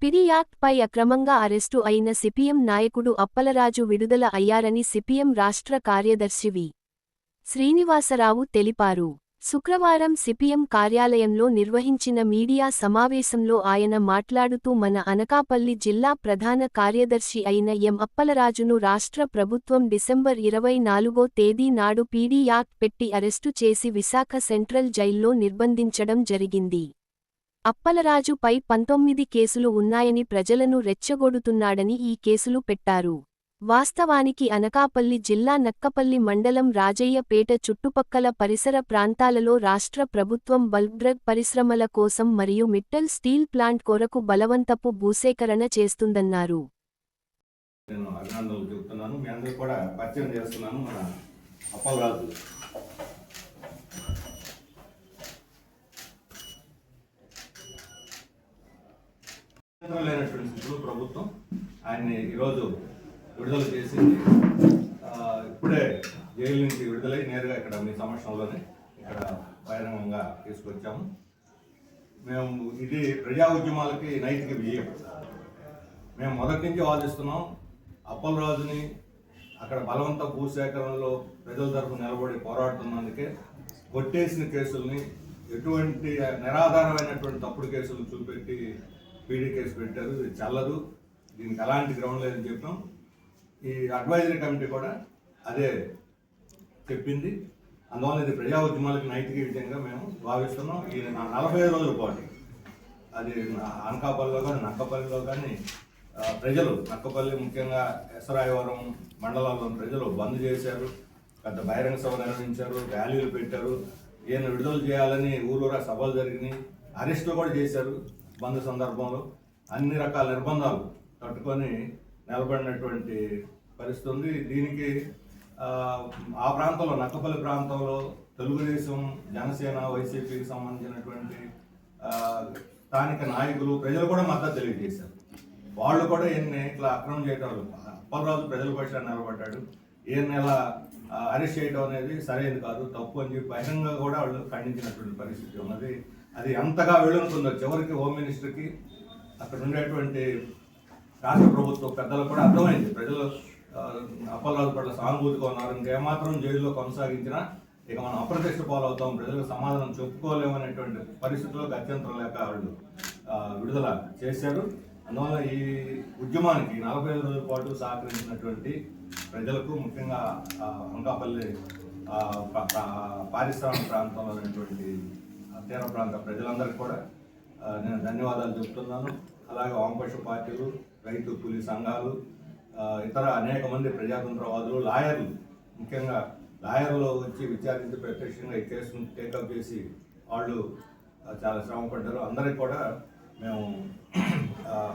పిడి యాక్ట్పై అక్రమంగా అరెస్టు అయిన సిపిఎం నాయకుడు అప్పలరాజు విడుదల అయ్యారని సిపిఎం రాష్ట్ర కార్యదర్శి వి. శ్రీనివాసరావు తెలిపారు. శుక్రవారం సిపిఎం కార్యాలయంలో నిర్వహించిన మీడియా సమావేశంలో ఆయన మాట్లాడుతూ మన అనకాపల్లి జిల్లా ప్రధాన కార్యదర్శి అయిన ఎం. అప్పలరాజును రాష్ట్ర ప్రభుత్వం డిసెంబర్ 24వ తేదీ నాడు పీడీ యాక్ట్ పెట్టి అరెస్టు చేసి విశాఖ సెంట్రల్ జైల్లో నిర్బంధించడం జరిగింది. అప్పలరాజుపై 19 కేసులు ఉన్నాయని ప్రజలను రెచ్చగొడుతున్నాడని ఈ కేసులు పెట్టారు. వాస్తవానికి అనకాపల్లి జిల్లా నక్కపల్లి మండలం రాజయ్యపేట చుట్టుపక్కల పరిసర ప్రాంతాలలో రాష్ట్ర ప్రభుత్వం బల్క్ డ్రగ్ పరిశ్రమల కోసం మరియు మిట్టల్ స్టీల్ ప్లాంట్ కొరకు బలవంతపు భూసేకరణ చేస్తుందన్నారు. ప్రభుత్వం ఆయన్ని ఈరోజు విడుదల చేసింది. ఇప్పుడే జైలు నుంచి విడుదలై నేరుగా ఇక్కడ మీ సమక్షంలోనే ఇక్కడ బహిరంగంగా తీసుకొచ్చాము. మేము ఇది ప్రజా ఉద్యమాలకి నైతిక విజయం. మేము మొదటి నుంచి వాదిస్తున్నాం. అప్పలరాజుని అక్కడ బలవంత భూసేకరణలో ప్రజల తరఫున నిలబడి పోరాడుతున్నందుకే కొట్టేసిన కేసుల్ని ఎటువంటి నిరాధారమైనటువంటి తప్పుడు కేసులు చూపెట్టి పీడీ కేసు పెట్టారు. ఇది చల్లదు, దీనికి ఎలాంటి గ్రౌండ్ లేదని చెప్పాం. ఈ అడ్వైజరీ కమిటీ కూడా అదే చెప్పింది. అందువల్ల ఇది ప్రజా ఉద్యమాలకు నైతిక విజయంగా మేము భావిస్తున్నాం. ఈ 45 రోజుల పాటు అది అనకాపల్లిలో కానీ నక్కపల్లిలో కానీ ప్రజలు, నక్కపల్లి ముఖ్యంగా ఎసరాయవరం మండలాల్లోని ప్రజలు బంద్ చేశారు, పెద్ద బహిరంగ సభ నిర్వహించారు, ర్యాలీలు పెట్టారు. ఈయన విడుదల చేయాలని ఊరూరా సభలు జరిగినాయి, అరెస్టులు కూడా చేశారు. బంద్ సందర్భంలో అన్ని రకాల నిర్బంధాలు తట్టుకొని నిలబడినటువంటి పరిస్థితి ఉంది. దీనికి ఆ ప్రాంతంలో నక్కపల్లి ప్రాంతంలో తెలుగుదేశం, జనసేన, వైసీపీకి సంబంధించినటువంటి స్థానిక నాయకులు, ప్రజలు కూడా మద్దతు తెలియజేశారు. వాళ్ళు కూడా ఈయన్ని ఇట్లా అక్రమం చేయడం, అప్పలరాజు ప్రజల పక్షాన నిలబడ్డాడు, ఈయన్ని ఇలా అరెస్ట్ చేయడం అనేది సరైనది కాదు, తప్పు అని చెప్పి బహిరంగంగా కూడా వాళ్ళు ఖండించినటువంటి పరిస్థితి ఉన్నది. అది ఎంతగా వెళ్ళనుకుందో చివరికి హోమ్ మినిస్టర్కి, అక్కడ ఉండేటువంటి రాష్ట్ర ప్రభుత్వ పెద్దలకు కూడా అర్థమైంది. ప్రజలు అప్పలరాజు పట్ల సానుభూతిగా ఉన్నారు. ఇంకేమాత్రం జైల్లో కొనసాగించినా ఇక మనం అప్రతిష్ట పాలవుతాం, ప్రజలకు సమాధానం చెప్పుకోలేమనేటువంటి పరిస్థితుల్లో గత్యంతరం లేక వాళ్ళు విడుదల చేశారు. అందువల్ల ఈ ఉద్యమానికి 45 రోజుల పాటు సహకరించినటువంటి ప్రజలకు, ముఖ్యంగా అనకాపల్లి పారిశ్రామిక ప్రాంతంలో ఉన్నటువంటి తీర ప్రాంత ప్రజలందరికీ కూడా నేను ధన్యవాదాలు చెప్తున్నాను. అలాగే వామపక్ష పార్టీలు, రైతు కూలీ సంఘాలు, ఇతర అనేక మంది ప్రజాతంత్రవాదులు, లాయర్లు, ముఖ్యంగా లాయర్లు వచ్చి విచారించి ప్రత్యక్షంగా ఈ కేసును టేకప్ చేసి వాళ్ళు చాలా శ్రమపడ్డారు. అందరికీ కూడా మేము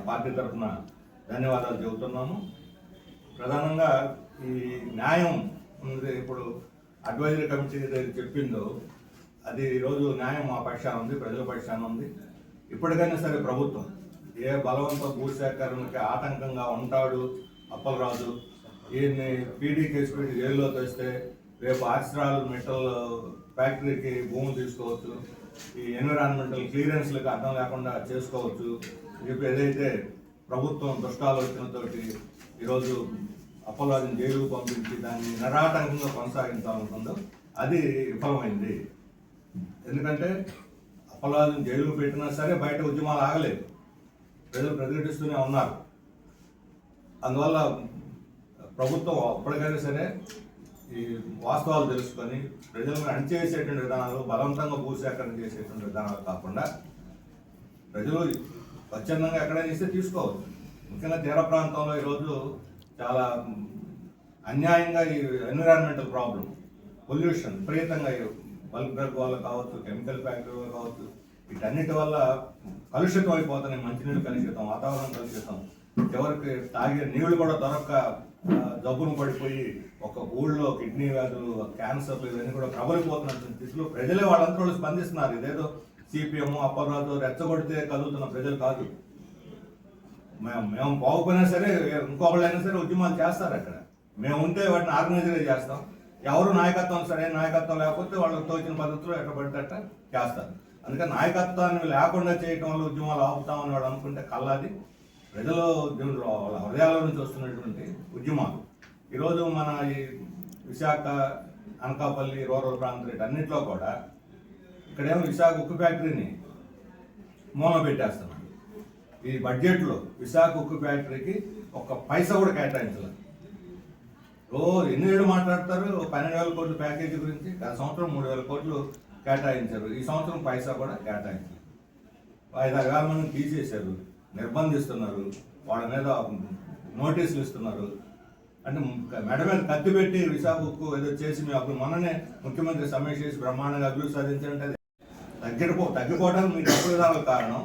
పార్టీ తరఫున ధన్యవాదాలు చెబుతున్నాము. ప్రధానంగా ఈ న్యాయం ఉంది. ఇప్పుడు అడ్వైజరీ కమిటీ చెప్పిందో అది ఈరోజు న్యాయం మా పక్షాన ఉంది, ప్రజల పక్షాన ఉంది. ఇప్పటికైనా సరే ప్రభుత్వం ఏ బలవంత భూసేకరణకి ఆటంకంగా ఉంటాడు అప్పలరాజు, ఈయన్ని పీడీ కేసు పెట్టి జైల్లో తెస్తే రేపు ఆర్సిరాల్ మెటల్ ఫ్యాక్టరీకి భూమి తీసుకోవచ్చు, ఈ ఎన్విరాన్మెంటల్ క్లియరెన్స్లకు అర్థం లేకుండా చేసుకోవచ్చు చెప్పి ఏదైతే ప్రభుత్వం దుష్టాలోచనతోటి ఈరోజు అప్పలరాజుని జైలుకు పంపించి దాన్ని నిరాటంకంగా కొనసాగించాలనుకుందో అది విఫలమైంది. ఎందుకంటే అప్పలరాజుని జైలుకు పెట్టినా సరే బయట ఉద్యమాలు ఆగలేదు, ప్రజలు ప్రతిఘటిస్తూనే ఉన్నారు. అందువల్ల ప్రభుత్వం ఎప్పటికైనా సరే ఈ వాస్తవాలు తెలుసుకొని ప్రజలను అణిచేసేటువంటి విధానాలు, బలవంతంగా భూసేకరణ చేసేటువంటి విధానాలు కాకుండా ప్రజలు స్వచ్ఛందంగా ఎక్కడైనా ఇస్తే తీసుకోవచ్చు. ముఖ్యంగా తీర ప్రాంతంలో ఈరోజు చాలా అన్యాయంగా ఈ ఎన్విరాన్మెంటల్ ప్రాబ్లం, పొల్యూషన్ విపరీతంగా బల్క్ డ్రగ్ వల్ల కావచ్చు, కెమికల్ ఫ్యాక్టరీ వల్ల కావచ్చు, వీటన్నిటి వల్ల కలుషితం అయిపోతున్నాయి. మంచినీళ్ళు కలుషితం, వాతావరణం కలుషితం, చివరికి తాగే నీళ్లు కూడా దొరక్క జబ్బును పడిపోయి ఒక ఊళ్ళో కిడ్నీ వ్యాధులు, క్యాన్సర్లు ఇవన్నీ కూడా ప్రబలిపోతున్నటువంటి స్థితిలో ప్రజలే వాళ్ళంతా వాళ్ళు స్పందిస్తున్నారు. ఇదేదో సిపిఎం, అప్పలరాజు రెచ్చగొడితే కలుగుతున్న ప్రజలు కాదు. మేము బాగుపోయినా సరే ఇంకొకళ్ళైనా సరే ఉద్యమాలు చేస్తారు. అక్కడ మేము ఉంటే వాటిని ఆర్గనైజ్గా చేస్తాం. ఎవరు నాయకత్వం, సరైన నాయకత్వం లేకపోతే వాళ్ళకి తోచిన పద్ధతిలో ఎక్కడ పడితే చేస్తారు. అందుకని నాయకత్వాన్ని లేకుండా చేయటం వల్ల ఉద్యమాలు ఆపుతామని వాడు అనుకుంటే కల్లాది. ప్రజలు వాళ్ళ హృదయాల నుంచి వస్తున్నటువంటి ఉద్యమాలు ఈరోజు మన ఈ విశాఖ, అనకాపల్లి, రూరల్ ప్రాంతం అన్నింటిలో కూడా ఇక్కడేమో విశాఖ ఉక్కు ఫ్యాక్టరీని మూల పెట్టేస్తున్నాడు. ఈ బడ్జెట్లో విశాఖ ఉక్కు ఫ్యాక్టరీకి ఒక్క పైసా కూడా కేటాయించలేదు. రోజు ఎన్నేళ్ళు మాట్లాడతారు 12,000 కోట్ల ప్యాకేజీ గురించి. గత సంవత్సరం 3,000 కోట్లు కేటాయించారు. ఈ సంవత్సరం పైసా కూడా కేటాయించారు. 5,000 మందిని తీసేశారు, నిర్బంధిస్తున్నారు, వాళ్ళ మీద నోటీసులు ఇస్తున్నారు. అంటే మెడ మీద కత్తి పెట్టి విశాఖ ఉక్కు ఏదో చేసి మేము అప్పుడు మొన్ననే ముఖ్యమంత్రి సమీక్ష చేసి బ్రహ్మాండంగా అభివృద్ధి సాధించారంటే తగ్గిపోవడానికి మీ డబ్బు విధానాల కారణం.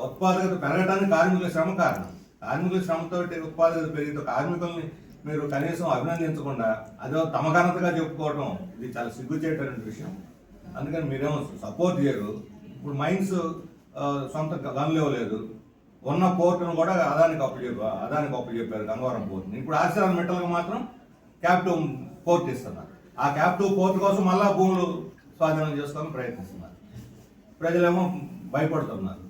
ఉత్పాదకత పెరగడానికి కార్మికుల శ్రమ కారణం. కార్మికుల శ్రమతో ఉత్పాదకత పెరిగితే కార్మికుల్ని మీరు కనీసం అభినందించకుండా అదో తమ ఘనతగా చెప్పుకోవడం ఇది చాలా సిగ్గుచేటటువంటి విషయం. అందుకని మీరేమో సపోర్ట్ చేయరు. ఇప్పుడు మైన్స్ సొంత గనులు ఇవ్వలేదు, ఉన్న పోర్టును కూడా అదానికి అప్పు చెప్పారు గంగవరం పోర్టుని. ఇప్పుడు ఆర్సిఆర్ మెటల్కి మాత్రం క్యాప్టివ్ పోర్ట్ ఇస్తున్నారు. ఆ క్యాప్టివ్ పోర్ట్ కోసం మళ్ళా భూములు స్వాధీనం చేసుకోవాలని ప్రయత్నిస్తున్నారు. ప్రజలేమో భయపడుతున్నారు.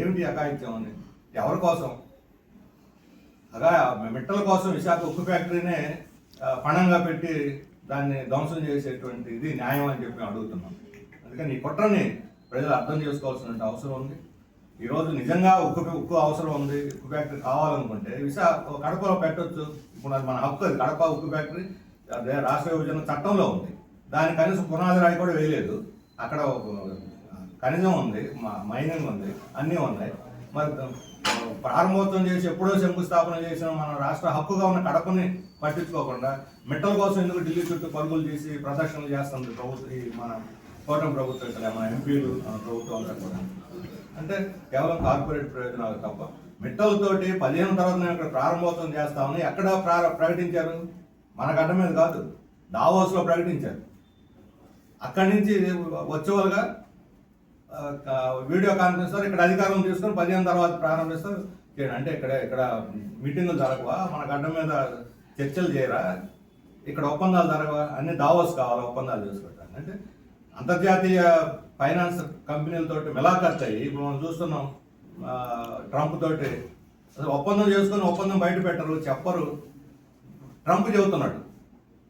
ఏమిటి అఘాయిత్యం అని? ఎవరి కోసం? మిట్టల కోసం విశాఖ ఉక్కు ఫ్యాక్టరీనే పణంగా పెట్టి దాన్ని ధ్వంసం చేసేటువంటి ఇది న్యాయం అని చెప్పి అడుగుతున్నాం. అందుకని ఈ కుట్రని ప్రజలు అర్థం చేసుకోవాల్సిన అవసరం ఉంది. ఈరోజు నిజంగా ఉక్కు అవసరం ఉంది, ఉక్కు ఫ్యాక్టరీ కావాలనుకుంటే కడపలో పెట్టవచ్చు. ఇప్పుడు అది మన హక్కు. అది కడప ఉక్కు ఫ్యాక్టరీ రాష్ట్ర విభజన చట్టంలో ఉంది. దాని కనీసం పునాది రాయి కూడా వేయలేదు. అక్కడ ఖనిజం ఉంది, మైనింగ్ ఉంది, అన్నీ ఉన్నాయి. మరి ప్రారంభోత్సవం చేసి ఎప్పుడో శంకుస్థాపన చేసిన మన రాష్ట్ర హక్కుగా ఉన్న కడపని పట్టించుకోకుండా మిట్టల కోసం ఎందుకు ఢిల్లీ చుట్టూ పరుగులు చేసి ప్రదర్శనలు చేస్తుంది ప్రభుత్వం, ఈ మన కూటమి ప్రభుత్వం, ఇక్కడ మన ఎంపీలు, మన ప్రభుత్వం అంతా కూడా. అంటే కేవలం కార్పొరేట్ ప్రయోజనాలు తప్ప. మిట్టలతోటి 15 తర్వాత మేము ఇక్కడ ప్రారంభోత్సవం చేస్తామని ఎక్కడ ప్రకటించారు? మన గడ్డ మీద కాదు, దావోస్లో ప్రకటించారు. అక్కడి నుంచి వచ్చేవాళ్ళుగా వీడియో కాన్ఫరెన్స్ ద్వారా ఇక్కడ అధికారం తీసుకొని 15 తర్వాత ప్రారంభిస్తారు. అంటే ఇక్కడ మీటింగులు జరగవా? మన గడ్డ మీద చర్చలు చేయరా? ఇక్కడ ఒప్పందాలు జరగవా? అన్ని దావోస్ కావాలా ఒప్పందాలు చేసుకోవటానికి? అంటే అంతర్జాతీయ ఫైనాన్స్ కంపెనీలతోటి మిలాఖత్ అయ్యి ఇప్పుడు మనం చూస్తున్నాం. ట్రంప్ తోటి ఒప్పందం చేసుకొని ఒప్పందం బయట పెట్టరు, చెప్పరు. ట్రంప్ చెబుతున్నాడు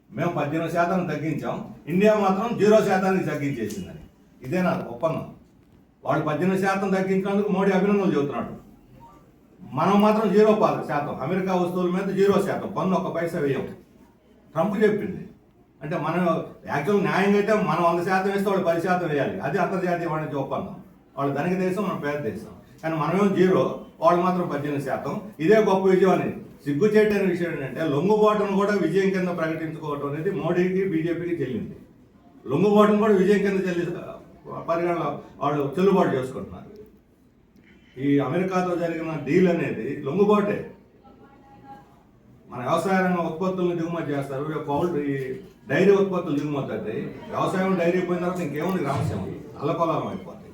మేము 18% తగ్గించాం, ఇండియా మాత్రం 0% తగ్గించేసిందని. ఇదేనా ఒప్పందం? వాళ్ళు 18% తగ్గించినందుకు మోడీ అభినందనలు చెబుతున్నాడు. మనం మాత్రం 0%. అమెరికా వస్తువుల మీద 0% పన్ను, ఒక్క పైసా వేయం. ట్రంప్ చెప్పింది. అంటే మనం యాక్చువల్ న్యాయంగా అయితే మనం 100% వేస్తే వాళ్ళు 10% వేయాలి. అది అంతర్జాతీయ వాణిజ్య ఒప్పందం. వాళ్ళు ధనిక దేశం, మనం పేద దేశం. కానీ మనమేమో 0, వాళ్ళు మాత్రం 18%. ఇదే గొప్ప విజయం అని. సిగ్గుచేటైన విషయం ఏంటంటే లొంగుబాటును కూడా విజయం కింద ప్రకటించుకోవటం అనేది మోడీకి, బీజేపీకి చెల్లింది. లొంగుబాటును కూడా విజయం కింద పరిగణన వాళ్ళు చెల్లుబాటు చేసుకుంటున్నారు. ఈ అమెరికాతో జరిగిన డీల్ అనేది లొంగుబాటే. మన వ్యవసాయ రంగ ఉత్పత్తులను దిగుమతి చేస్తారు, పౌల్ట్రీ డైరీ ఉత్పత్తులు దిగుమతి అవుతాయి. వ్యవసాయం డైరీ పోయిన తర్వాత ఇంకేముంది? రామస్యం అల్లకొల్లం అయిపోతాయి.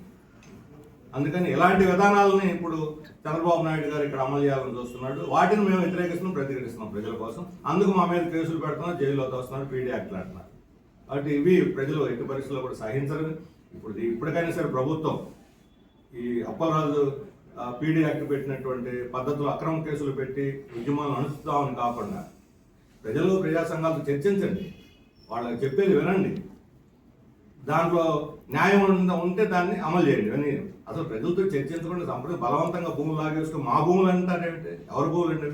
అందుకని ఇలాంటి విధానాలని ఇప్పుడు చంద్రబాబు నాయుడు గారు ఇక్కడ అమలు చేయాలని చూస్తున్నాడు. వాటిని మేము వ్యతిరేకిస్తున్నాం, ప్రతిఘటిస్తున్నాం ప్రజల కోసం. అందుకు మా మీద కేసులు పెడుతున్నారు, జైల్లో తోస్తున్నారు, పీడీ యాక్ట్లు అంటున్నారు. కాబట్టి ఇవి ప్రజలు ఎట్టి పరిస్థితుల్లో కూడా సహించరు. ఇప్పటికైనా సరే ప్రభుత్వం ఈ అప్పలరాజు పీడీ యాక్ట్ పెట్టినటువంటి పద్ధతులు, అక్రమ కేసులు పెట్టి ఉద్యమాలను అణుస్తామని కాకుండా ప్రజలు, ప్రజా సంఘాలతో చర్చించండి, వాళ్ళకి చెప్పేది వినండి, దాంట్లో న్యాయం ఉంటే దాన్ని అమలు చేయండి. అని అసలు ప్రజలతో చర్చించకుండా సంప్రదాయం బలవంతంగా భూములు లాగేసుకుని మా భూములు అంటాడేంటి? ఎవరి భూములు అంటే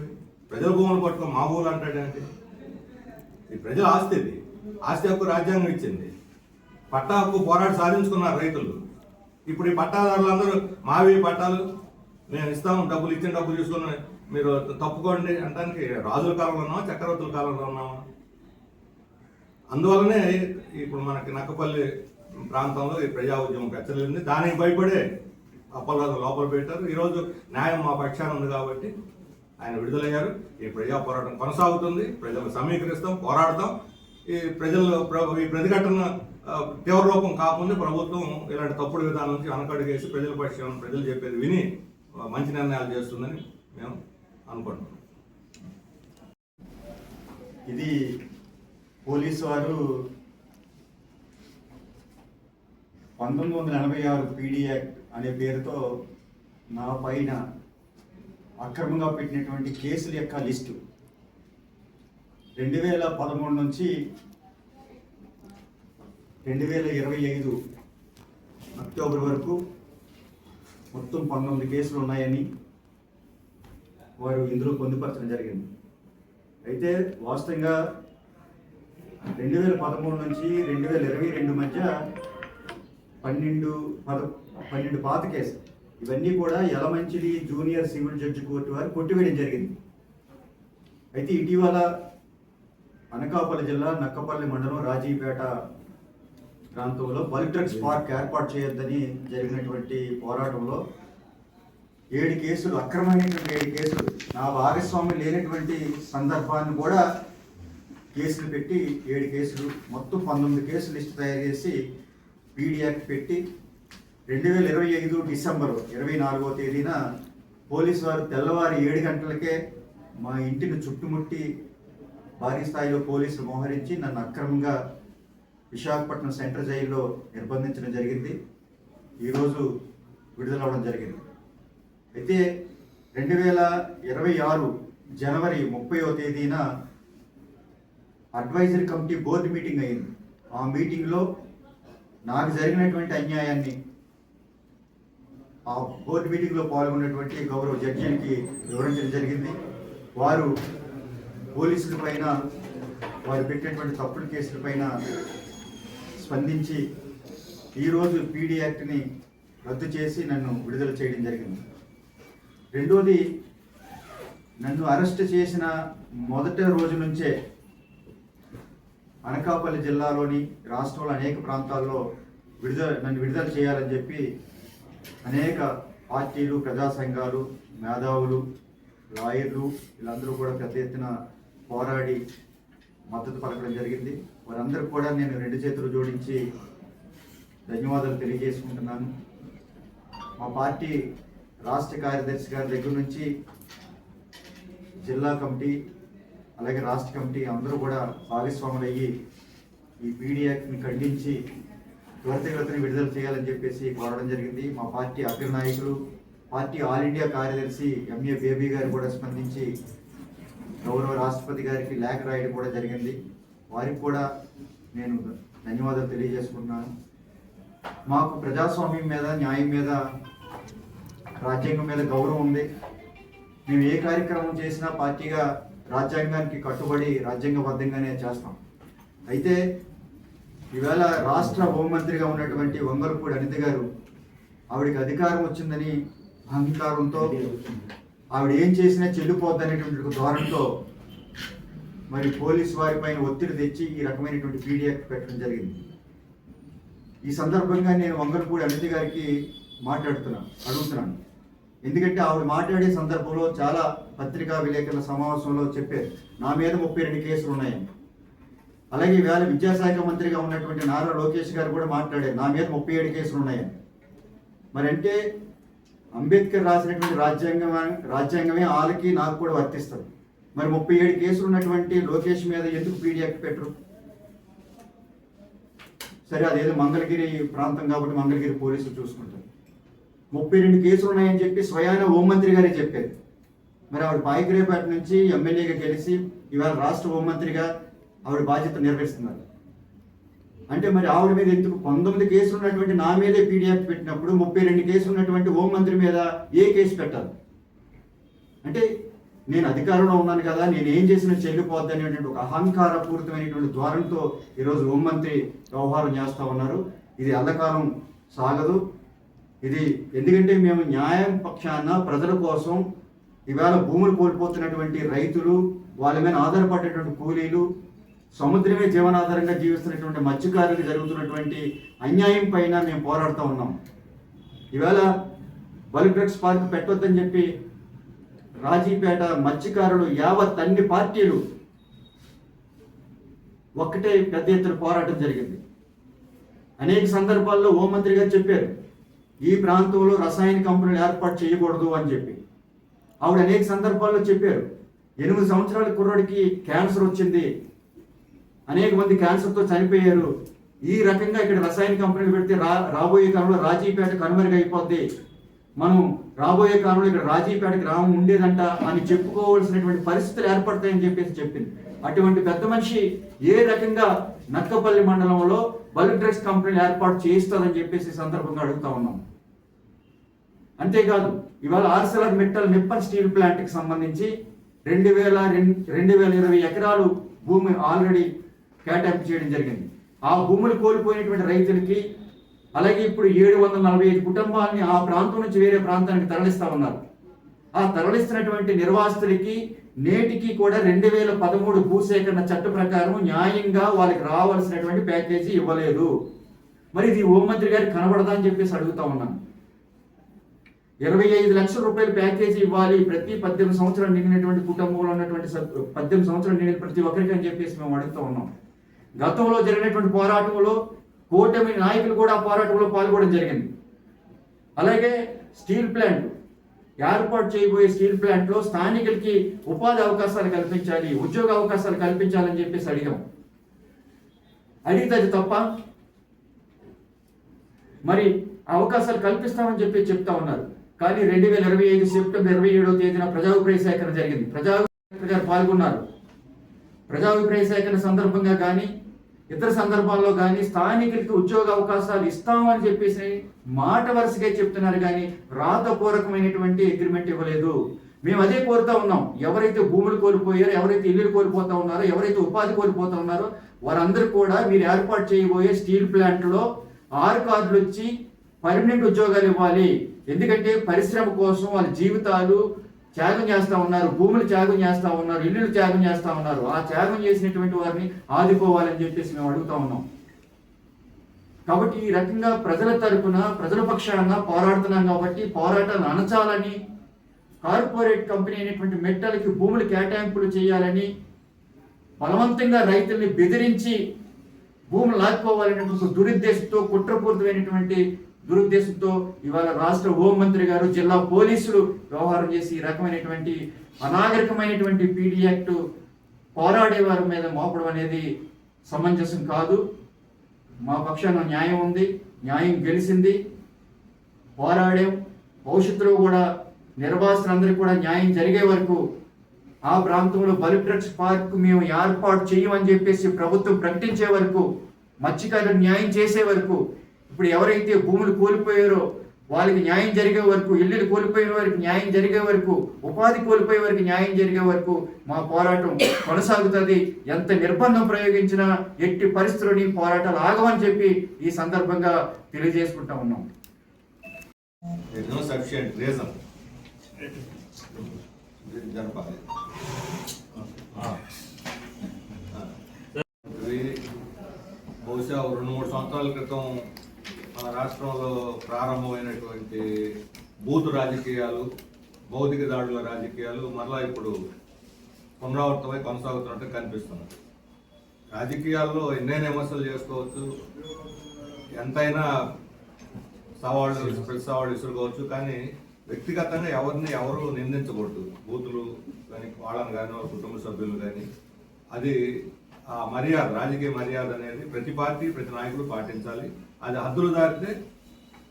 ప్రజల భూములు పట్టుకొని మా భూములు అంటాడేంటి? ఈ ప్రజల ఆస్తి, ఇది ఆస్తి హక్కు రాజ్యాంగం ఇచ్చింది. పట్టా హక్కు పోరాట సాధించుకున్నారు రైతులు. ఇప్పుడు ఈ పట్టాదారులందరూ మావి పట్టాలు మేము ఇస్తాము, డబ్బులు ఇచ్చిన డబ్బులు తీసుకుని మీరు తప్పుకోండి అంటానికి రాజుల కాలంలో ఉన్నామా, చక్రవర్తుల కాలంలో ఉన్నామా? అందువల్లనే ఇప్పుడు మనకి నక్కపల్లి ప్రాంతంలో ఈ ప్రజా ఉద్యమం పెచ్చలింది. దానికి భయపడే అప్పలరాజు లోపల పెట్టారు. ఈరోజు న్యాయం మా పక్షాన ఉంది కాబట్టి ఆయన విడుదలయ్యారు. ఈ ప్రజా పోరాటం కొనసాగుతుంది. ప్రజలు సమీకరిస్తాం, పోరాడతాం. ఈ ప్రతిఘటన తీవ్ర రూపం కాకుండా ప్రభుత్వం ఇలాంటి తప్పుడు విధానం నుంచి వెనకడుగేసి ప్రజల పక్షం, ప్రజలు చెప్పేది విని మంచి నిర్ణయాలు చేస్తుందని మేము అనుకుంటున్నాం. ఇది పోలీసు వారు 1986 పీడీ యాక్ట్ అనే పేరుతో నా పైన అక్రమంగా పెట్టినటువంటి కేసుల యొక్క లిస్టు 2013 నుంచి 2025 అక్టోబర్ వరకు మొత్తం 19 కేసులు ఉన్నాయని వారు ఇందులో పొందుపరచడం జరిగింది. అయితే వాస్తవంగా 2013 నుంచి 2022 మధ్య 12 పాత కేసులు ఇవన్నీ కూడా Yelamanchili junior civil judge court వారు కొట్టివేయడం జరిగింది. అయితే ఇటీవల అనకాపల్లి జిల్లా నక్కపల్లి మండలం రాజీపేట ప్రాంతంలో బల్క్ డ్రగ్స్ పార్క్ ఏర్పాటు చేయొద్దని జరిగినటువంటి పోరాటంలో 7 కేసులు, అక్రమమైనటువంటి 7 కేసులు, నా భాగస్వామ్యం లేనటువంటి సందర్భాన్ని కూడా కేసులు పెట్టి 7 కేసులు, మొత్తం 19 కేసులు లిస్టు తయారు చేసి పీడీ యాక్ట్ పెట్టి 2025 డిసెంబర్ 24వ తేదీన పోలీసు వారు తెల్లవారి 7 గంటలకే మా ఇంటిని చుట్టుముట్టి భారీ స్థాయిలో పోలీసులు మోహరించి నన్ను అక్రమంగా విశాఖపట్నం సెంట్రల్ జైల్లో నిర్బంధించడం జరిగింది. ఈరోజు విడుదలవడం జరిగింది. అయితే 2026 జనవరి 30వ తేదీన అడ్వైజరీ కమిటీ బోర్డు మీటింగ్ అయింది. ఆ మీటింగ్లో నాకు జరిగినటువంటి అన్యాయాన్ని ఆ బోర్డు మీటింగ్లో పాల్గొన్నటువంటి గౌరవ జడ్జీలకి వివరించడం జరిగింది. వారు పోలీసుల పైన వారు పెట్టినటువంటి తప్పుడు కేసుల పైన స్పందించి ఈరోజు పీడీ యాక్ట్ని రద్దు చేసి నన్ను విడుదల చేయడం జరిగింది. రెండోది, నన్ను అరెస్ట్ చేసిన మొదటి రోజు నుంచే అనకాపల్లి జిల్లాలోని రాష్ట్రంలో అనేక ప్రాంతాల్లో నన్ను విడుదల చేయాలని చెప్పి అనేక పార్టీలు, ప్రజా సంఘాలు, మేధావులు, లాయర్లు వీళ్ళందరూ కూడా పెద్ద ఎత్తున పోరాడి మద్దతు పలకడం జరిగింది. వారందరూ కూడా నేను 2 చేతులు జోడించి ధన్యవాదాలు తెలియజేసుకుంటున్నాను. మా పార్టీ రాష్ట్ర కార్యదర్శి గారి దగ్గర నుంచి జిల్లా కమిటీ అలాగే రాష్ట్ర కమిటీ అందరూ కూడా భాగస్వాములయ్యి ఈ పీడీ యాక్ట్ని ఖండించి త్వరితగతిని విడుదల చేయాలని చెప్పేసి కోరడం జరిగింది. మా పార్టీ అగ్రనాయకులు, పార్టీ ఆల్ ఇండియా కార్యదర్శి ఎంఏ బేబీ గారు కూడా స్పందించి గౌరవ రాష్ట్రపతి గారికి లేఖ రాయడం కూడా జరిగింది. వారికి కూడా నేను ధన్యవాదాలు తెలియజేసుకుంటున్నాను. మాకు ప్రజాస్వామ్యం మీద, న్యాయం మీద, రాజ్యాంగం మీద గౌరవం ఉంది. మేము ఏ కార్యక్రమం చేసినా పార్టీగా రాజ్యాంగానికి కట్టుబడి రాజ్యాంగబద్ధంగానే చేస్తాం. అయితే ఈవేళ రాష్ట్ర హోంమంత్రిగా ఉన్నటువంటి వంగలపూడి అనిత గారు, ఆవిడకి అధికారం వచ్చిందని అహంకారంతో ఆవిడ ఏం చేసినా చెల్లిపోద్దనేటువంటి ధోరణితో మరి పోలీసు వారిపైన ఒత్తిడి తెచ్చి ఈ రకమైనటువంటి పీడీ యాక్ట్ పెట్టడం జరిగింది. ఈ సందర్భంగా నేను వంగలపూడి అనిత గారికి అడుగుతున్నాను. ఎందుకంటే ఆవిడ మాట్లాడే సందర్భంలో చాలా పత్రికా విలేకరుల సమావేశంలో చెప్పారు, నా మీద 32 కేసులు ఉన్నాయని. అలాగే ఈవేళ విద్యాశాఖ మంత్రిగా ఉన్నటువంటి నారా లోకేష్ గారు కూడా మాట్లాడారు, నా మీద 37 కేసులు ఉన్నాయని. మరి అంటే అంబేద్కర్ రాసినటువంటి రాజ్యాంగమే వాళ్ళకి నాకు కూడా వర్తిస్తుంది. మరి 37 కేసులు ఉన్నటువంటి లోకేష్ మీద ఎందుకు పీడీ యాక్ట్ పెట్టరు? సరే, అదేదో మంగళగిరి ప్రాంతం కాబట్టి మంగళగిరి పోలీసులు చూసుకుంటారు. 32 కేసులు ఉన్నాయని చెప్పి స్వయాన హోంమంత్రి గారే చెప్పారు. మరి ఆవిడ పాయిగ్రేపేట నుంచి ఎమ్మెల్యేగా గెలిచి ఇవాళ రాష్ట్ర హోంమంత్రిగా ఆవిడ బాధ్యత నిర్వహిస్తున్నారు. అంటే మరి ఆవిడ మీద ఎందుకు 19 కేసులు ఉన్నటువంటి నా మీదే పీడీ యాక్ట్ పెట్టినప్పుడు 32 కేసులు ఉన్నటువంటి హోంమంత్రి మీద ఏ కేసు పెట్టాలి? అంటే నేను అధికారంలో ఉన్నాను కదా, నేను ఏం చేసినా చెల్లిపోద్ది అనేటువంటి ఒక అహంకారపూరితమైనటువంటి ధోరణితో ఈరోజు హోంమంత్రి వ్యవహారం చేస్తూ ఉన్నారు. ఇది ఎల్లకాలం సాగదు. ఇది ఎందుకంటే మేము న్యాయం పక్షాన ప్రజల కోసం ఇవాళ భూములు కోల్పోతున్నటువంటి రైతులు, వాళ్ళ మీద ఆధారపడేటువంటి కూలీలు, సముద్రమే జీవనాధారంగా జీవిస్తున్నటువంటి మత్స్యకారులకు జరుగుతున్నటువంటి అన్యాయం పైన మేము పోరాడుతూ ఉన్నాం. ఇవాళ బల్క్ డ్రగ్స్ పార్క్ పెట్టొద్దని చెప్పి రాజీపేట మత్స్యకారులు యావత్ అన్ని పార్టీలు ఒక్కటే పెద్ద ఎత్తున పోరాటం జరిగింది. అనేక సందర్భాల్లో హోంమంత్రి గారు చెప్పారు, ఈ ప్రాంతంలో రసాయన కంపెనీలు ఏర్పాటు చేయకూడదు అని చెప్పి. ఆవిడ అనేక సందర్భాల్లో చెప్పారు, 8 సంవత్సరాల కుర్రాడికి క్యాన్సర్ వచ్చింది, అనేక మంది క్యాన్సర్తో చనిపోయారు, ఈ రకంగా ఇక్కడ రసాయన కంపెనీలు పెడితే రాబోయే కాలంలో రాజీపేట కనుమరుగైపోద్ది, మనం రాబోయే కాలంలో ఇక్కడ రాజీపేట గ్రామం ఉండేదంట అని చెప్పుకోవాల్సినటువంటి పరిస్థితులు ఏర్పడతాయని చెప్పింది. అటువంటి పెద్ద మనిషి ఏ రకంగా నక్కపల్లి మండలంలో బల్క్ డ్రగ్స్ కంపెనీలు ఏర్పాటు చేయిస్తుందని చెప్పేసి సందర్భంగా అడుగుతా ఉన్నాం. అంతేకాదు ఇవాళ Arcelor Mittal Nippon steel plant కి సంబంధించి 2020 ఎకరాలు భూమి ఆల్రెడీ కేటాయింపు చేయడం జరిగింది. ఆ భూములు కోల్పోయినటువంటి రైతులకి, అలాగే ఇప్పుడు 745 కుటుంబాలని ఆ ప్రాంతం నుంచి వేరే ప్రాంతానికి తరలిస్తా ఉన్నారు. ఆ తరలిస్తున్నటువంటి నిర్వాసితులకి నేటికి కూడా 2013 భూసేకరణ చట్ట ప్రకారం న్యాయంగా వాళ్ళకి రావాల్సినటువంటి ప్యాకేజీ ఇవ్వలేదు. మరి ఇది హోంమంత్రి గారికి కనబడదా అని చెప్పేసి అడుగుతా ఉన్నాను. 25 లక్షల రూపాయల ప్యాకేజీ ఇవ్వాలి ప్రతి 18 సంవత్సరాలు నిండినటువంటి కుటుంబంలో ఉన్నటువంటి 18 సంవత్సరాలు నిండిన ప్రతి ఒక్కరికి అని చెప్పేసి మేము అడుగుతూ ఉన్నాం. గతంలో జరిగినటువంటి పోరాటంలో కూటమి నాయకులు కూడా పోరాటంలో పాల్గొనడం జరిగింది. అలాగే స్టీల్ ప్లాంట్ ఏర్పాటు చేయబోయే స్టీల్ ప్లాంట్ లో స్థానికులకి ఉపాధి అవకాశాలు కల్పించాలి, ఉద్యోగ అవకాశాలు కల్పించాలని చెప్పేసి అడిగాం. అడిగితే అది తప్ప? మరి అవకాశాలు కల్పిస్తామని చెప్పి చెప్తా ఉన్నారు. కానీ 2025 సెప్టెంబర్ 27వ తేదీన ప్రజాభిప్రాయ సేకరణ జరిగింది. ప్రజాభిప్రాయ పాల్గొన్నారు. ప్రజాభిప్రాయ సేకరణ సందర్భంగా కానీ ఇతర సందర్భాల్లో కానీ స్థానికులకి ఉద్యోగ అవకాశాలు ఇస్తామని చెప్పేసి మాట వరుసగా చెప్తున్నారు, కానీ రాతపూర్వకమైనటువంటి అగ్రిమెంట్ ఇవ్వలేదు. మేము అదే కోరుతా ఉన్నాం. ఎవరైతే భూములు కోల్పోయారో, ఎవరైతే ఇల్లులు కోల్పోతా ఉన్నారో, ఎవరైతే ఉపాధి కోల్పోతా ఉన్నారో వారందరూ కూడా మీరు ఏర్పాటు చేయబోయే స్టీల్ ప్లాంట్ లో 6 కార్డులు వచ్చి పర్మనెంట్ ఉద్యోగాలు ఇవ్వాలి. ఎందుకంటే పరిశ్రమ కోసం వాళ్ళ జీవితాలు త్యాగం చేస్తా ఉన్నారు, భూములు త్యాగం చేస్తా ఉన్నారు, ఇల్లులు త్యాగం చేస్తా ఉన్నారు. ఆ త్యాగం చేసినటువంటి వారిని ఆదుకోవాలని చెప్పేసి మేము అడుగుతా ఉన్నాం. కాబట్టి ఈ రకంగా ప్రజల తరపున, ప్రజల పక్షాన పోరాడుతున్నాం. కాబట్టి పోరాటాలు అణచాలని, కార్పొరేట్ కంపెనీ అయినటువంటి మెట్టలకి భూములు కేటాయింపులు చేయాలని, బలవంతంగా రైతుల్ని బెదిరించి భూములు లాక్కోవాలనేటువంటి దురుద్దేశంతో, కుట్రపూరితమైనటువంటి దురుద్దేశంతో ఇవాళ రాష్ట్ర హోంమంత్రి గారు, జిల్లా పోలీసులు వ్యవహారం చేసి ఈ రకమైనటువంటి అనాగరికమైనటువంటి పీడీ యాక్ట్ పోరాడే వారి మీద మోపడం అనేది సమంజసం కాదు. మా పక్షాన న్యాయం ఉంది, న్యాయం గెలిచింది, పోరాడాం. భవిష్యత్తులో కూడా నిర్వాసితులందరికీ కూడా న్యాయం జరిగే వరకు ఆ ప్రాంతంలో బల్క్ డ్రగ్స్ పార్క్ మేము ఏర్పాటు చేయమని చెప్పేసి ప్రభుత్వం ప్రకటించే వరకు, మత్స్యకారులకు న్యాయం చేసే వరకు, ఇప్పుడు ఎవరైతే భూములు కోల్పోయారో వాళ్ళకి న్యాయం జరిగే వరకు, ఇల్లులు కోల్పోయిన వారికి న్యాయం జరిగే వరకు, ఉపాధి కోల్పోయే వారికి న్యాయం జరిగే వరకు మా పోరాటం కొనసాగుతుంది. ఎంత నిర్బంధం ప్రయోగించినా ఎట్టి పరిస్థితుల్లోని పోరాటాలు ఆగమని చెప్పి ఈ సందర్భంగా తెలియజేసుకుంటా ఉన్నాం. బహుశా 2-3 సంవత్సరాల క్రితం మన రాష్ట్రంలో ప్రారంభమైనటువంటి బూతు రాజకీయాలు, భౌతిక దాడుల రాజకీయాలు మరలా ఇప్పుడు పునరావృతమై కొనసాగుతున్నట్టు కనిపిస్తున్నారు. రాజకీయాల్లో ఎన్నైనా విమర్శలు చేసుకోవచ్చు, ఎంతైనా ప్రతి సవాళ్ళు విసురుకోవచ్చు, కానీ వ్యక్తిగతంగా ఎవరు నిందించకూడదు. బూతులు కానీ వాళ్ళని కానీ వాళ్ళ కుటుంబ సభ్యులు కానీ, అది ఆ మర్యాద, రాజకీయ మర్యాద అనేది ప్రతి పార్టీ, ప్రతి నాయకుడు పాటించాలి. అది హద్దులు దాటితే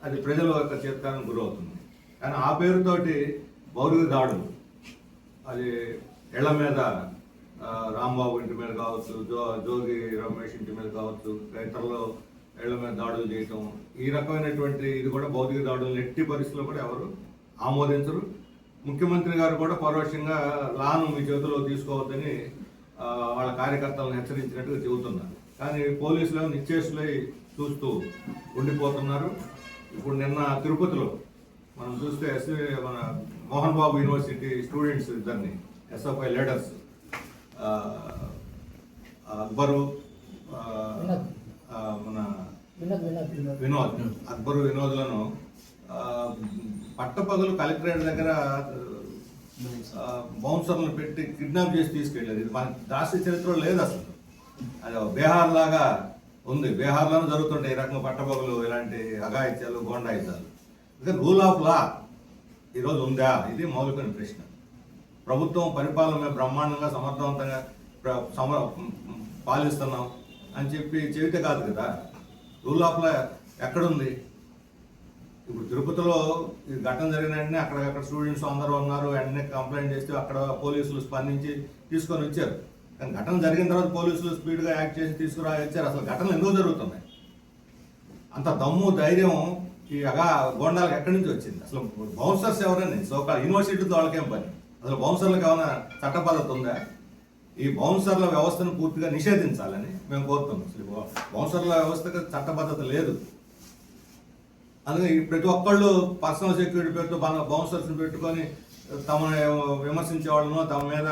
అది ప్రజల యొక్క చేత్కారం గురవుతుంది. కానీ ఆ పేరుతోటి భౌతిక దాడులు, అది ఇళ్ల మీద రాంబాబు ఇంటి మీద కావచ్చు, జోగి రమేష్ ఇంటి మీద కావచ్చు, ఇతరులు ఇళ్ల మీద దాడులు చేయటం, ఈ రకమైనటువంటి ఇది కూడా భౌతిక దాడులు ఎట్టి పరిస్థితుల్లో కూడా ఎవరు ఆమోదించరు. ముఖ్యమంత్రి గారు కూడా పరోక్షంగా లాను మీ చేతిలో తీసుకోవద్దని వాళ్ళ కార్యకర్తలను హెచ్చరించినట్టుగా చెబుతున్నారు. కానీ పోలీసులు నిశ్చేష్లై చూస్తూ ఉండిపోతున్నారు. ఇప్పుడు నిన్న తిరుపతిలో మనం చూస్తే మన మోహన్ బాబు యూనివర్సిటీ స్టూడెంట్స్ ఇద్దరిని, ఎస్ఎఫ్ఐ లీడర్స్ అక్బరు, మన వినోద్లను పట్టపగలు కలెక్టరేట్ దగ్గర బౌన్సర్లను పెట్టి కిడ్నాప్ చేసి తీసుకెళ్ళేది. ఇది మన రాష్ట్ర చరిత్రలో లేదు అసలు. అది బీహార్ లాగా ఉంది. బీహార్లోనే జరుగుతుంటాయి ఈ రకంగా పట్టపగలు ఇలాంటి అఘాయిత్యాలు, గోండాయిత్యాలు. ఇంకా రూల్ ఆఫ్ లా ఈరోజు ఉందా? ఇది మౌలికమైన ప్రశ్న. ప్రభుత్వం పరిపాలన మీద బ్రహ్మాండంగా సమర్థవంతంగా పాలిస్తున్నాం అని చెప్పి చెబితే కాదు కదా. రూల్ ఆఫ్ లా ఎక్కడుంది? ఇప్పుడు తిరుపతిలో ఈ ఘటన జరిగిన వెంటనే అక్కడ స్టూడెంట్స్ అందరూ ఉన్నారు, వెంటనే కంప్లైంట్ చేస్తే అక్కడ పోలీసులు స్పందించి తీసుకొని వచ్చారు. కానీ ఘటన జరిగిన తర్వాత పోలీసులు స్పీడ్గా యాక్ట్ చేసి వచ్చారు. అసలు ఘటనలు ఎందుకు జరుగుతున్నాయి? అంత దమ్ము ధైర్యం ఈ గోండాలకు ఎక్కడి నుంచి వచ్చింది? అసలు బౌన్సర్స్ ఎవరని సోకాల యూనివర్సిటీతో వాళ్ళకేం పని? అసలు బౌన్సర్లకు ఏమైనా చట్టపద్ధతి ఉందా? ఈ బౌన్సర్ల వ్యవస్థను పూర్తిగా నిషేధించాలని మేము కోరుతున్నాం. అసలు బౌన్సర్ల వ్యవస్థకు చట్టబద్ధత లేదు. అందుకని ప్రతి ఒక్కళ్ళు పర్సనల్ సెక్యూరిటీ పేరుతో బౌన్సర్స్ని పెట్టుకొని తమను విమర్శించే వాళ్ళను, తమ మీద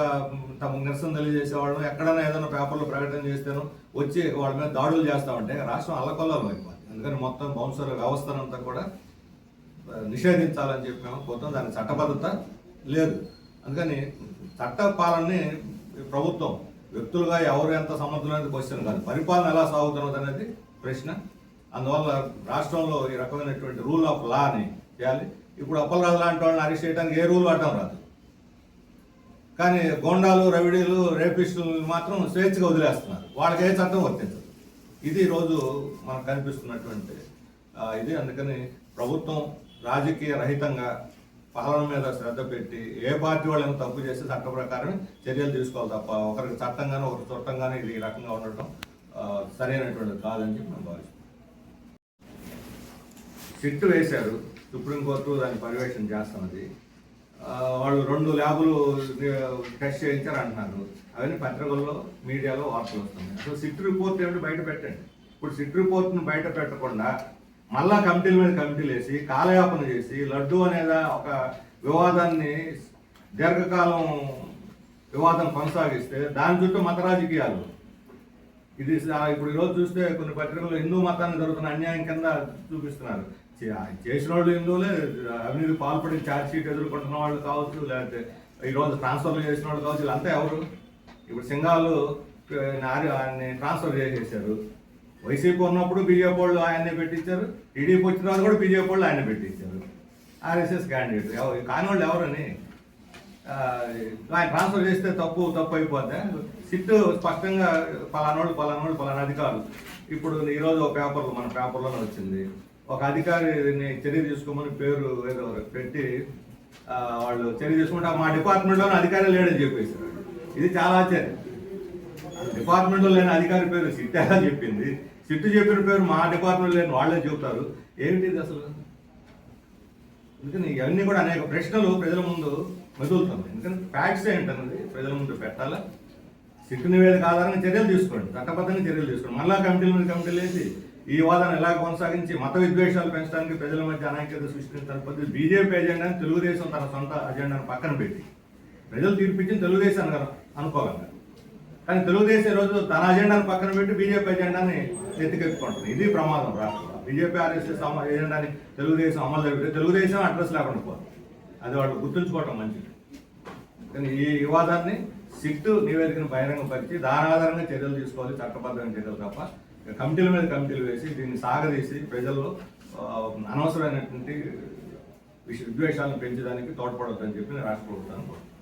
తమ నిరసన తెలియజేసే వాళ్ళను, ఎక్కడైనా ఏదైనా పేపర్లో ప్రకటన చేస్తేనో వచ్చి వాళ్ళ మీద దాడులు చేస్తామంటే రాష్ట్రం అల్లకొల్లం అయిపోయింది. అందుకని మొత్తం బౌన్సర్ వ్యవస్థనంతా కూడా నిషేధించాలని చెప్పి మేము కోరుతాం. దానికి చట్టబద్ధత లేదు. అందుకని చట్ట పాలనని ప్రభుత్వం వ్యక్తులుగా ఎవరు ఎంత సమర్థులనేది క్వశ్చన్ కాదు, పరిపాలన ఎలా సాగుతున్నది అనేది ప్రశ్న. అందువల్ల రాష్ట్రంలో ఈ రకమైనటువంటి రూల్ ఆఫ్ లాని చేయాలి. ఇప్పుడు అప్పలరాజు లాంటి వాళ్ళని అరెస్ట్ చేయడానికి ఏ రూల్ అడ్డం రాదు, కానీ గోండాలు, రవిడీలు, రేపిస్టులు మాత్రం స్వేచ్ఛగా వదిలేస్తున్నారు. వాళ్ళకి ఏ చట్టం వర్తించదు. ఇది ఈరోజు మనకు కనిపిస్తున్నటువంటి ఇది. అందుకని ప్రభుత్వం రాజకీయ రహితంగా పాలన మీద శ్రద్ధ పెట్టి ఏ పార్టీ వాళ్ళని తప్పు చేస్తే చట్ట ప్రకారం చర్యలు తీసుకోవాలి తప్ప ఒకరికి చట్టంగానే ఒకరికి చట్టంగానే ఇది ఈ రకంగా ఉండటం సరైనటువంటిది కాదని చెప్పి మేము భావిస్తున్నాం. సిట్ వేశారు, సుప్రీంకోర్టు దాన్ని పర్యవేక్షణ చేస్తున్నది. వాళ్ళు 2 ల్యాబులు టెస్ట్ చేయించారు అంటున్నారు. అవన్నీ పత్రికల్లో, మీడియాలో వార్తలు వస్తున్నాయి. అసలు సిట్ రిపోర్ట్ ఏమిటి బయట పెట్టండి. ఇప్పుడు సిట్ రిపోర్ట్ను బయట పెట్టకుండా మళ్ళా కమిటీల మీద కమిటీలు వేసి కాలయాపన చేసి లడ్డు అనేది ఒక వివాదాన్ని దీర్ఘకాలం వివాదం కొనసాగిస్తే దాని చుట్టూ మత రాజకీయాలు. ఇది ఇప్పుడు ఈరోజు చూస్తే కొన్ని పత్రికల్లో హిందూ మతాన్ని జరుగుతున్న అన్యాయం కింద చూపిస్తున్నారు. చేసిన వాళ్ళు హిందువులే, అవినీతి పాల్పడి ఛార్జ్ షీట్ ఎదుర్కొంటున్న వాళ్ళు కావచ్చు, లేకపోతే ఈరోజు ట్రాన్స్ఫర్లు చేసిన వాళ్ళు కావచ్చు. వీళ్ళంతా ఎవరు? ఇప్పుడు సింగాలు ఆయన్ని ట్రాన్స్ఫర్ చేసేసారు. వైసీపీ ఉన్నప్పుడు బీజేపీ వాళ్ళు ఆయన్నే పెట్టించారు, టీడీపీ వచ్చిన వాళ్ళు కూడా బీజేపీ వాళ్ళు ఆయన పెట్టించారు. ఆర్ఎస్ఎస్ క్యాండిడేట్ కాని వాళ్ళు ఎవరని ఆయన ట్రాన్స్ఫర్ చేస్తే తప్పు అయిపోద్ది. సిట్ స్పష్టంగా పలానోళ్ళు పలానా అధికారులు. ఇప్పుడు ఈరోజు మన పేపర్లోనే వచ్చింది, ఒక అధికారిని చర్య తీసుకోమని పేరు ఏదో పెట్టి వాళ్ళు చర్య తీసుకుంటే మా డిపార్ట్మెంట్లోనే అధికారి లేడని చెప్పేశారు. ఇది చాలా ఆశ్చర్యం. డిపార్ట్మెంట్లో లేని అధికారి పేరు సిట్ ఎలా చెప్పింది? సిట్టు చెప్పిన పేరు మా డిపార్ట్మెంట్ లేని వాళ్ళే చెబుతారు. ఏమిటి అసలు? అందుకని ఇవన్నీ కూడా అనేక ప్రశ్నలు ప్రజల ముందు మెదులుతుంది. ఎందుకంటే ఫ్యాక్ట్స్ ఏంటన్నది ప్రజల ముందు పెట్టాలా. సిట్టు నివేదిక ఆధారంగా చర్యలు తీసుకోండి, చట్టబద్ధంగా చర్యలు తీసుకోండి. మళ్ళా కమిటీల మీద కమిటీలు వేసి ఈ వాదాన్ని ఎలా కొనసాగించి మత విద్వేషాలు పెంచడానికి, ప్రజల మధ్య అనైక్యత సృష్టించడానికి పద్ధతి బీజేపీ ఎజెండాని తెలుగుదేశం తన సొంత అజెండాను పక్కన పెట్టి ప్రజలు తీర్పిచ్చిన తెలుగుదేశం అనుకోవాలంగా. కానీ తెలుగుదేశం రోజు తన అజెండాను పక్కన పెట్టి బీజేపీ ఎజెండాని ఎత్తికెత్తుకుంటుంది. ఇది ప్రమాదం రాష్ట్రంలో. బీజేపీ ఆర్ఎస్ఎస్ ఎజెండాని తెలుగుదేశం అమలు జరిపితే తెలుగుదేశం అడ్రస్ లేకుండా పోతుంది. అది వాళ్ళు గుర్తుంచుకోవటం మంచిది. కానీ ఈ వివాదాన్ని సిట్ నివేదికను బహిరంగపరిచి దాని ఆధారంగా చర్యలు తీసుకోవాలి, చట్టబద్ధమైన చర్యలు తప్ప కమిటీల మీద కమిటీలు వేసి దీన్ని సాగదీసి ప్రజల్లో అనవసరమైనటువంటి విద్వేషాలను పెంచడానికి తోడ్పడొద్దని చెప్పి రాష్ట్ర ప్రభుత్వాన్ని కోరుతున్నాను.